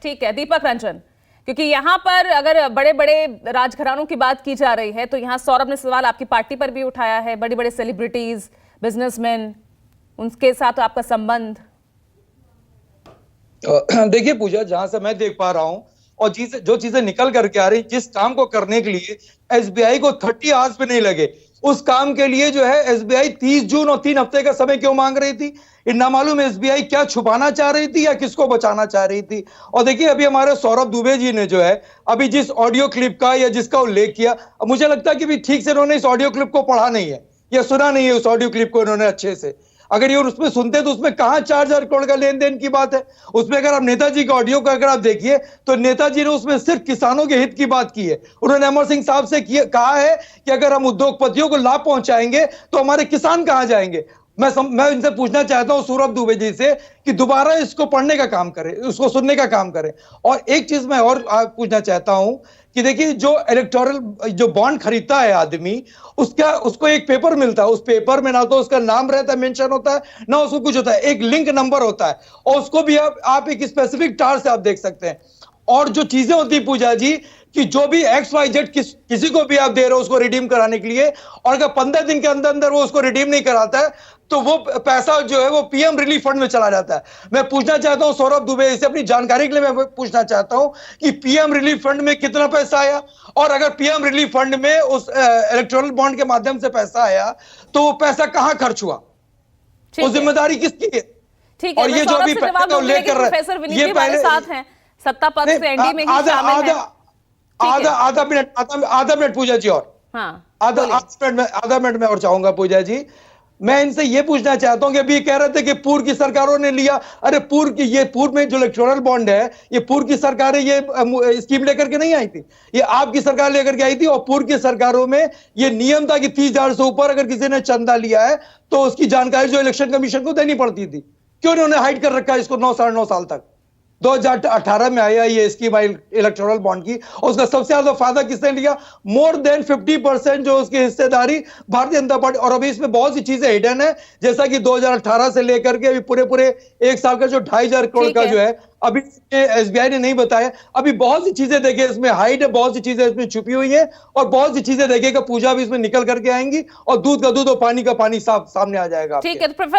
ठीक है दीपक रंजन, क्योंकि यहाँ पर अगर बड़े बड़े राजघरानों की बात की जा रही है तो यहाँ सौरभ ने सवाल आपकी पार्टी पर भी उठाया है। बड़े बड़े सेलिब्रिटीज, बिजनेसमैन, उनके साथ आपका संबंध। देखिए पूजा, जहां से मैं देख पा रहा हूं और जो चीजें निकल करके आ रही, जिस काम को करने के लिए एसबीआई को 30 आवर्स भी नहीं लगे, उस काम के लिए जो है एसबीआई 30 जून और 3 हफ्ते का समय क्यों मांग रही थी? ना मालूम एसबीआई क्या छुपाना चाह रही थी या किसको बचाना चाह रही थी। और देखिए अभी हमारे सौरभ दुबे जी ने जो है अभी जिस ऑडियो क्लिप का या जिसका उल्लेख किया, मुझे लगता है कि भी ठीक से उन्होंने इस ऑडियो क्लिप को पढ़ा नहीं है या सुना नहीं है उस ऑडियो क्लिप को इन्होंने अच्छे से। अगर ये उसमें सुनते तो उसमें कहां 4,000 करोड़ का लेन देन की बात है। उसमें अगर आप नेताजी का ऑडियो का अगर आप देखिए तो नेताजी ने उसमें सिर्फ किसानों के हित की बात की है। उन्होंने अमर सिंह साहब से कहा है कि अगर हम उद्योगपतियों को लाभ पहुंचाएंगे तो हमारे किसान कहां जाएंगे। मैं इनसे पूछना चाहता हूं सौरभ दुबे जी से कि दोबारा इसको पढ़ने का काम करें, उसको सुनने का काम करें। और एक चीज मैं और पूछना चाहता हूं कि देखिए जो इलेक्टोरल जो बॉन्ड खरीदता है आदमी, उसको एक पेपर मिलता है। उस पेपर में ना तो उसका नाम रहता है, मेंशन होता है, ना उसको कुछ होता है, एक लिंक नंबर होता है और उसको भी आप एक स्पेसिफिक टार से आप देख सकते हैं। और जो चीजें होती है पूजा जी कि जो भी XYZ किसी को भी आप दे रहे हो उसको रिडीम कराने के लिए, और अगर 15 दिन के अंदर अंदर वो उसको रिडीम नहीं कराता है तो वो पैसा जो है वो पीएम रिलीफ फंड में चला जाता है। मैं पूछना चाहता हूं सौरभ दुबे से, अपनी जानकारी के लिए मैं पूछना चाहता हूं कि पीएम रिलीफ फंड में कितना पैसा आया, और अगर पीएम रिलीफ फंड में उस इलेक्टोरल बॉन्ड के माध्यम से पैसा आया तो वो पैसा कहां खर्च हुआ, वो जिम्मेदारी किसकी है? ठीक है, और ये जो भी उल्लेख कर रहे हैं ये पहले साथ हैं, सत्ता पक्ष से एनडीए में ही शामिल हैं। आधा मिनट पूजा जी, और आधा मिनट में और चाहूंगा पूजा जी। मैं इनसे ये पूछना चाहता हूं कि अभी कह रहे थे कि पूर्व की सरकारों ने लिया। अरे पूर्व में जो इलेक्टोरल बॉन्ड है ये पूर्व की सरकारें ये स्कीम लेकर के नहीं आई थी, ये आपकी सरकार लेकर के आई थी। और पूर्व की सरकारों में ये नियम था कि 30,000 से ऊपर अगर किसी ने चंदा लिया है तो उसकी जानकारी जो इलेक्शन कमीशन को देनी पड़ती थी। क्यों उन्होंने हाइड कर रखा है इसको 9 साढ़े 9 साल तक? 2018 में आया ये स्कीम आई इलेक्टोरल बॉन्ड की, और उसका सबसे ज्यादा फायदा किसने लिया? मोर देन 50% जो उसकी हिस्सेदारी भारतीय जनता पार्टी। और अभी इसमें बहुत सी चीजें हिडन है, जैसा कि 2018 से लेकर के अभी पूरे एक साल का जो 2,500 करोड़ का जो है अभी एसबीआई ने नहीं बताया। अभी बहुत सी चीजें देखिए इसमें हाइड है, बहुत सी चीजें इसमें छुपी हुई है, और बहुत सी चीजें देखिएगा पूजा भी इसमें निकल करके आएंगी और दूध का दूध और पानी का पानी साफ सामने आ जाएगा। ठीक है।